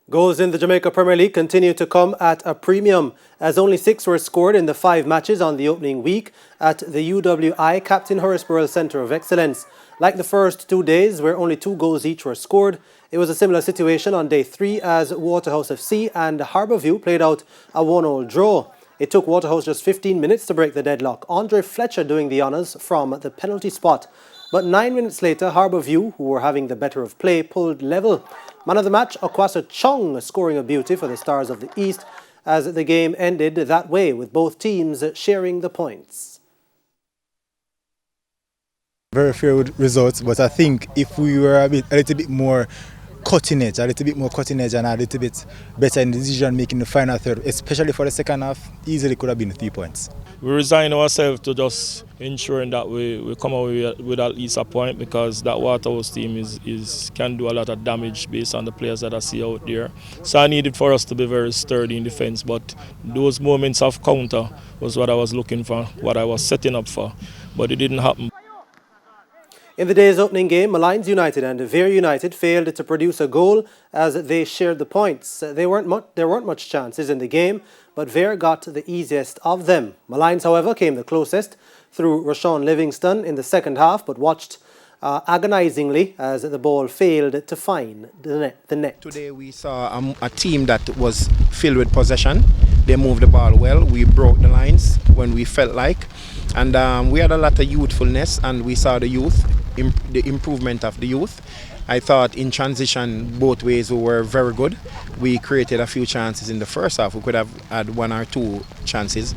Goals in the Jamaica Premier League continue to come at a premium, as only 6 were scored in the 5 matches on the opening week at the UWI Captain Horace Centre of Excellence. Like the first 2 days, where only 2 goals each were scored, it was a similar situation on day 3 as Waterhouse FC and Harbourview played out a 1-1 draw. It took Waterhouse just 15 minutes to break the deadlock, Andre Fletcher doing the honours from the penalty spot. But 9 minutes later, Harbourview, who were having the better of play, pulled level. Man of the match, Okwasa Chong, scoring a beauty for the Stars of the East, as the game ended that way, with both teams sharing the points. Very fair results, but I think if we were a little bit more cutting edge and a little bit better in the decision making in the final third, especially for the second half, easily could have been 3 points. We resign ourselves to just ensuring that we come away with at least a point, because that Waterhouse team can do a lot of damage based on the players that I see out there. So I needed for us to be very sturdy in defence, but those moments of counter was what I was looking for, what I was setting up for, but it didn't happen. In the day's opening game, Malines United and Vere United failed to produce a goal as they shared the points. There weren't much chances in the game, but Vere got the easiest of them. Malines, however, came the closest through Rashawn Livingston in the second half, but watched agonisingly as the ball failed to find the net. Today we saw a team that was filled with possession. They moved the ball well. We broke the lines when we felt like. And we had a lot of youthfulness, and we saw the youth, the improvement of the youth. I thought in transition both ways we were very good. We created a few chances in the first half. We could have had 1 or 2 chances.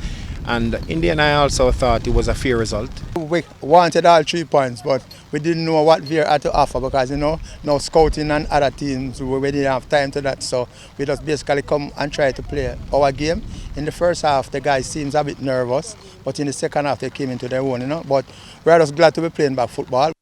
And in the end, I also thought it was a fair result. We wanted all 3 points, but we didn't know what Vere had to offer, because now scouting and other teams, we didn't have time to that. So we just basically come and try to play our game. In the first half, the guys seems a bit nervous, but in the second half, they came into their own, But we're just glad to be playing back football.